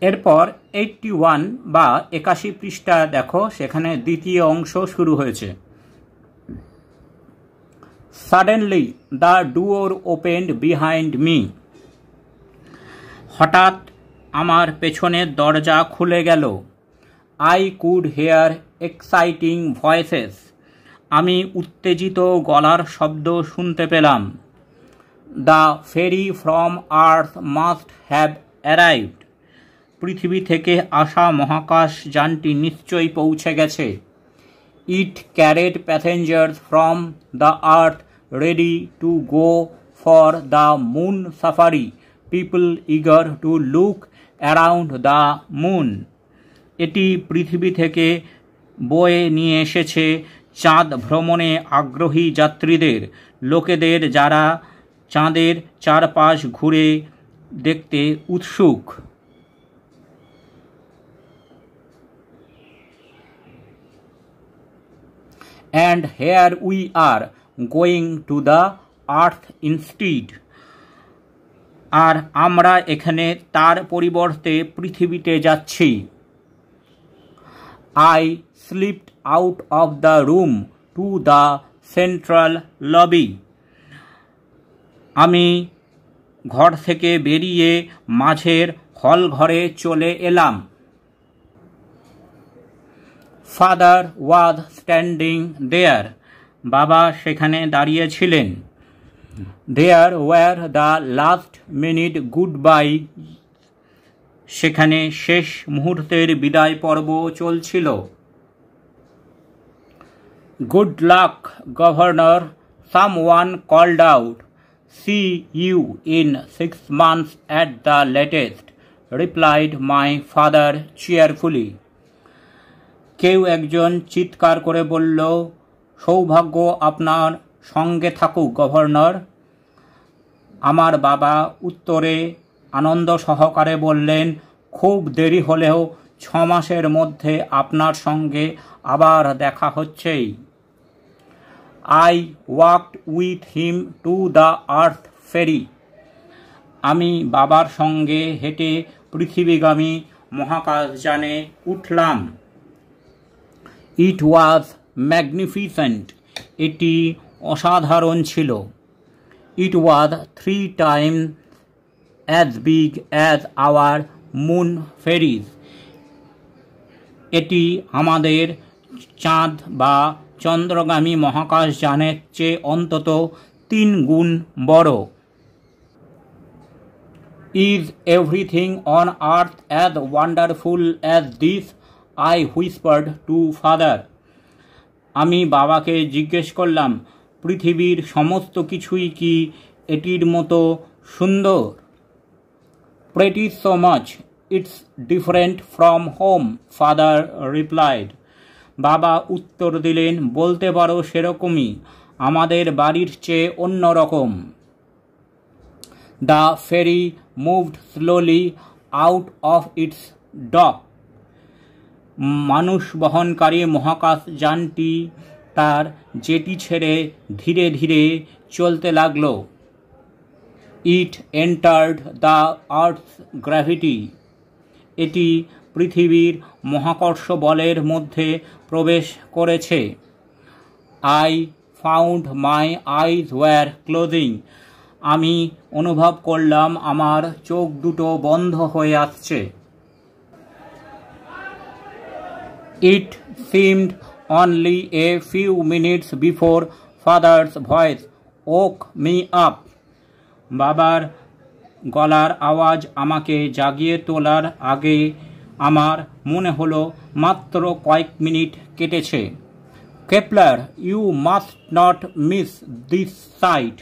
এরপর 81 বা 81 পৃষ্ঠা দেখো, সেখানে দ্বিতীয় অংশ শুরু হয়েছে। Suddenly the door opened behind me. হঠাৎ আমার পেছনের দরজা খুলে গেল। I could hear exciting voices. আমি উত্তেজিত গলার শব্দ শুনতে পেলাম। The ferry from earth must have arrived. পৃথিবী থেকে আসা মহাকাশ যানটি নিশ্চয়ই পৌঁছে গেছে। It carried passengers from the earth ready to go for the moon safari, people eager to look around the moon. এটি পৃথিবী থেকে বয়ে নিয়ে এসেছে চাঁদ ভ্রমণে আগ্রহী যাত্রীদের, লোকেদের যারা চাঁদের চারপাশ ঘুরে দেখতে উৎসুক। And here we are going to the earth instead. আর আমরা এখানে তার পরিবর্তে পৃথিবীতে যাচ্ছি। I slipped out of the room to the central lobby. আমি ঘর থেকে বেরিয়ে মাঝের হল ঘরে চলে এলাম। Father was standing there. বাবা সেখানে দাঁড়িয়ে ছিলেন। There were the last minute goodbye. সেখানে শেষ মুহূর্তের বিদায় পর্ব চলছিল। Good luck, Governor, someone called out. See you in 6 months at the latest, replied my father cheerfully. কেউ একজন চিৎকার করে বলল, সৌভাগ্য আপনার সঙ্গে থাকুক গভর্নর। আমার বাবা উত্তরে আনন্দ সহকারে বললেন, খুব দেরি হলেও 6 মাসের মধ্যে আপনার সঙ্গে আবার দেখা হচ্ছেই। I walked with him to the earth ferry. আমি বাবার সঙ্গে হেঁটে পৃথিবীগামী মহাকাশযানে উঠলাম। It was magnificent. এটি অসাধারণ ছিল। It was 3 times as big as our moon ferries. এটি আমাদের চাঁদ বা চন্দ্রগামী মহাকাশযানের চেয়ে অন্তত 3 গুণ বড়। Is everything on earth as wonderful as this? I whispered to father. আমি বাবাকে জিজ্ঞেস করলাম, পৃথিবীর সমস্ত কিছুই কি এটির মতো সুন্দর? Pretty so much. It's different from home, father replied. বাবা উত্তর দিলেন, বলতে পারো সেরকমই, আমাদের বাড়ির চেয়ে অন্যরকম। The ferry moved slowly out of its dock. মানুষ বহনকারী মহাকাশযানটি তার জেটি ছেড়ে ধীরে ধীরে চলতে লাগল। It entered the Earth's gravity. এটি পৃথিবীর মহাকর্ষ বলের মধ্যে প্রবেশ করেছে। I found my eyes were closing. আমি অনুভব করলাম আমার চোখ দুটো বন্ধ হয়ে আসছে। It seemed only a few minutes before father's voice woke me up. বাবার গলার আওয়াজ আমাকে জাগিয়ে তোলার আগে আমার মনে হলো মাত্র কয়েক মিনিট কেটেছে। Kepler, you must not miss this sight.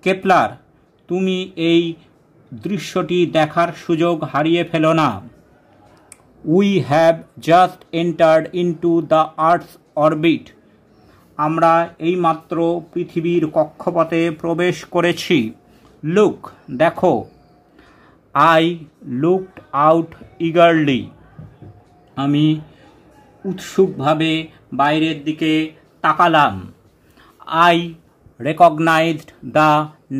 Kepler, তুমি এই দৃশ্যটি দেখার সুযোগ হারিয়ে ফেলো না। We have just entered into the Earth's orbit. আমরা এইমাত্র পৃথিবীর কক্ষপথে প্রবেশ করেছি। Look, দেখো। I looked out eagerly. আমি উৎসুকভাবে বাইরের দিকে তাকালাম। I recognized the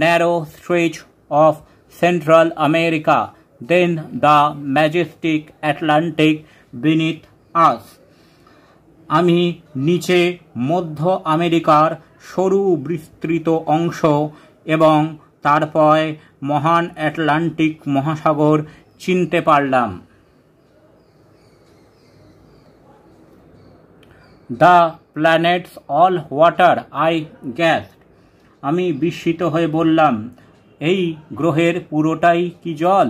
narrow stretch of Central America than the majestic Atlantic beneath us. আমি নিচে মধ্য আমেরিকার সরু বিস্তৃত অংশ এবং তারপর মহান আটলান্টিক মহাসাগর চিনতে পারলাম। The planets all water, I gasped. আমি বিস্মিত হয়ে বললাম, এই গ্রহের পুরোটাই কি জল?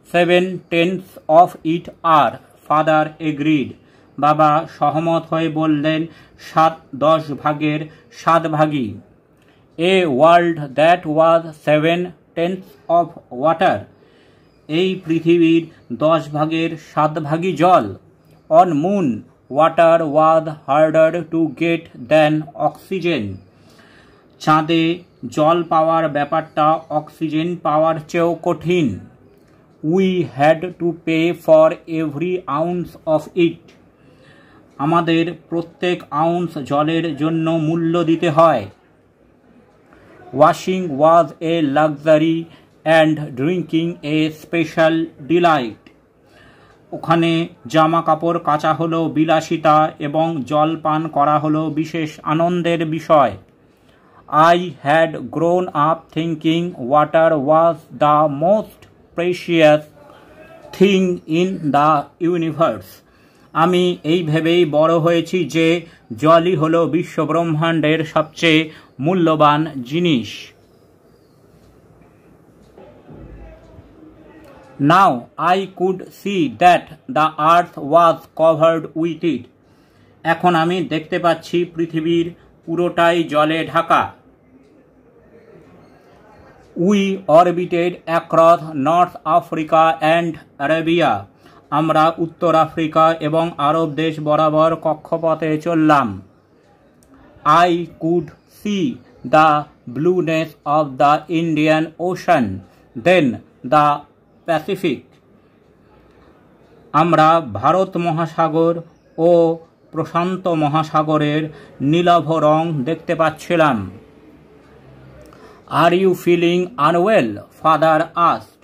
7/10 of it are, father agreed. বাবা সহমত হয়ে বললেন, 7/10 ভাগের 7 ভাগই। A world that was 7/10 of water. এই পৃথিবীর 10 ভাগের 7 ভাগই জল। On moon, water was harder to get than oxygen. চাঁদে জল পাওয়ার ব্যাপারটা অক্সিজেন পাওয়ার চেয়েও কঠিন। We had to pay for every ounce of it. আমাদের প্রত্যেক আউন্স জলের জন্য মূল্য দিতে হয়। Washing was a luxury and drinking a special delight. ওখানে জামা কাপড় কাচা হলো বিলাসিতা এবং জল পান করা হলো বিশেষ আনন্দের বিষয়। I had grown up thinking water was the most precious thing in the universe. আমি এই ভেবেই বড় হয়েছি যে জলই হলো বিশ্বব্রহ্মাণ্ডের সবচেয়ে মূল্যবান জিনিস। Now I could see that the earth was covered with it. এখন আমি দেখতে পাচ্ছি পৃথিবীর পুরোটাই জলে Dhaka. We orbited across North Africa and Arabia. আমরা উত্তর আফ্রিকা এবং আরব দেশ বরাবর কক্ষপথে চললাম। I could see the blueness of the Indian Ocean, then the Pacific. আমরা ভারত মহাসাগর ও প্রশান্ত মহাসাগরের নীলাভ রং দেখতে পাচ্ছিলাম। Are you feeling unwell? Father asked.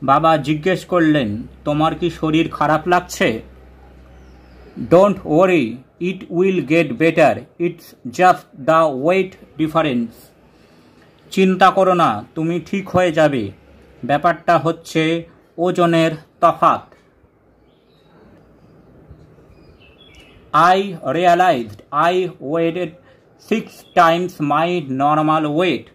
বাবা জিজ্ঞেস করলেন, তোমার কি শরীর খারাপ লাগছে? Don't worry, it will get better. It's just the weight difference. চিন্তা করো না, তুমি ঠিক হয়ে যাবে। ব্যাপারটা হচ্ছে ওজনের তফাৎ। I realized I weighed 6 times my normal weight.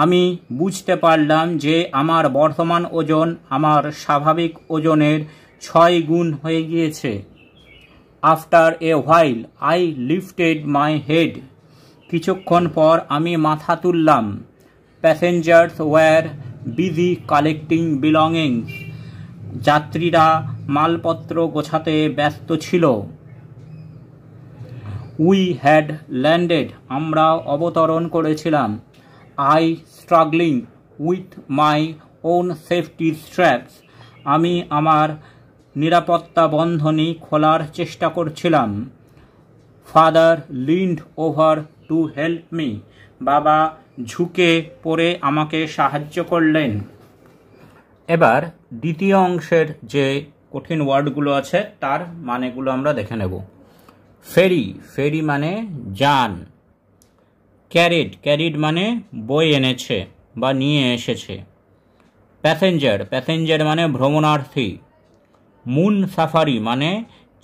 আমি বুঝতে পারলাম যে আমার বর্তমান ওজন আমার স্বাভাবিক ওজনের 6 গুণ হয়ে গিয়েছে। After a while, I lifted my head. কিছুক্ষণ পর আমি মাথা তুললাম। Passengers were busy collecting belongings. যাত্রীরা মালপত্র গোছাতে ব্যস্ত ছিল। We had landed. আমরা অবতরণ করেছিলাম। I struggling with my own safety straps. আমি আমার নিরাপত্তা বন্ধনী খোলার চেষ্টা করছিলাম। Father leaned over to help me. বাবা ঝুঁকে পড়ে আমাকে সাহায্য করলেন। এবার দ্বিতীয় অংশের যে কঠিন ওয়ার্ডগুলো আছে তার মানেগুলো আমরা দেখে নেব। ফেরি, ফেরি মানে যান। ক্যারিড, ক্যারিড মানে বই এনেছে বা নিয়ে এসেছে। প্যাসেঞ্জার, প্যাসেঞ্জার মানে ভ্রমণার্থী। মুন সাফারি মানে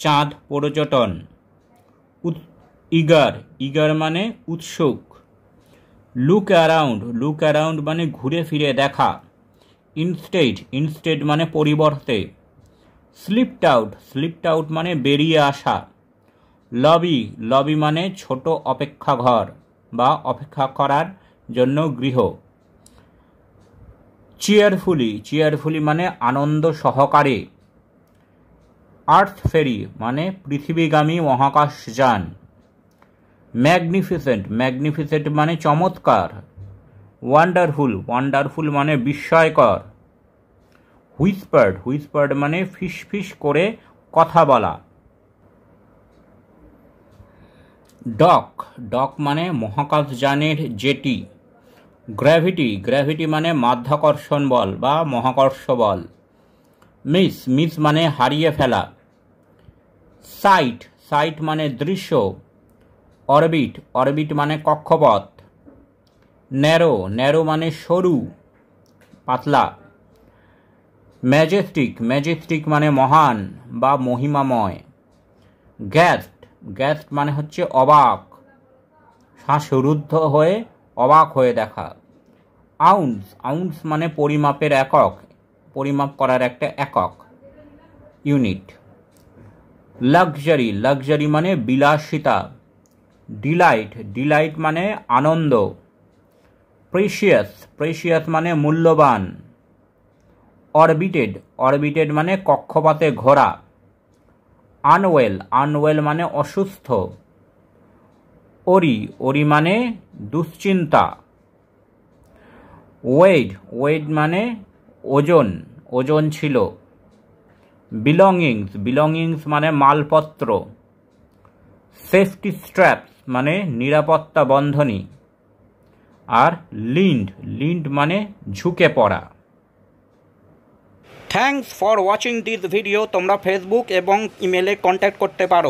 চাঁদ পর্যটন। ইগার, ইগার মানে উৎসুক। লুক অ্যারাউন্ড, লুক অ্যারাউন্ড মানে ঘুরে ফিরে দেখা। ইনস্টেড, ইনস্টেড মানে পরিবর্তে। স্লিপড আউট, স্লিপড আউট মানে বেরিয়ে আসা। লবি, লবি মানে ছোট অপেক্ষাঘর বা অপেক্ষা করার জন্য গৃহ। চিয়ারফুলি, চিয়ারফুলি মানে আনন্দ সহকারে। আর্থ ফেরি মানে পৃথিবীগামী মহাকাশযান। ম্যাগনিফিসেন্ট, ম্যাগনিফিসেন্ট মানে চমৎকার। ওয়ান্ডারফুল, ওয়ান্ডারফুল মানে বিস্ময়কর। হুইসপার্ড, হুইসপার্ড মানে ফিসফিস করে কথা বলা। ডক, ডক মানে মহাকাশযানের জেটি। গ্র্যাভিটি, গ্র্যাভিটি মানে মাধ্যাকর্ষণ বল বা মহাকর্ষ বল। মিস, মিস মানে হারিয়ে ফেলা। সাইট, সাইট মানে দৃশ্য। অরবিট, অরবিট মানে কক্ষপথ। ন্যারো, ন্যারো মানে সরু পাতলা। ম্যাজেস্টিক, ম্যাজেস্টিক মানে মহান বা মহিমাময়। গ্যাস্ট, গ্যাস্ট মানে হচ্ছে অবাক, শ্বাসরুদ্ধ হয়ে অবাক হয়ে দেখা। আউন্স, আউন্স মানে পরিমাপের একক, পরিমাপ করার একটা একক, ইউনিট। লাক্সারি, লাক্সারি মানে বিলাসিতা। ডিলাইট, ডিলাইট মানে আনন্দ। প্রেশিয়াস, প্রেশিয়াস মানে মূল্যবান। অরবিটেড, অরবিটেড মানে কক্ষপথে ঘোরা। আনওয়েল, আনওয়েল মানে অসুস্থ। ওরি, ওরি মানে দুশ্চিন্তা। ওয়েড, ওয়েড মানে ওজন, ওজন ছিল। বিলঙ্গিংস, বিলঙ্গিংস মানে মালপত্র। সেফটি স্ট্র্যাপস মানে নিরাপত্তা বন্ধনী। আর লিন্ড, লিন্ড মানে ঝুঁকে পড়া। Thanks for watching this video. তোমরা ফেসবুক এবং ইমেলে কন্ট্যাক্ট করতে পারো।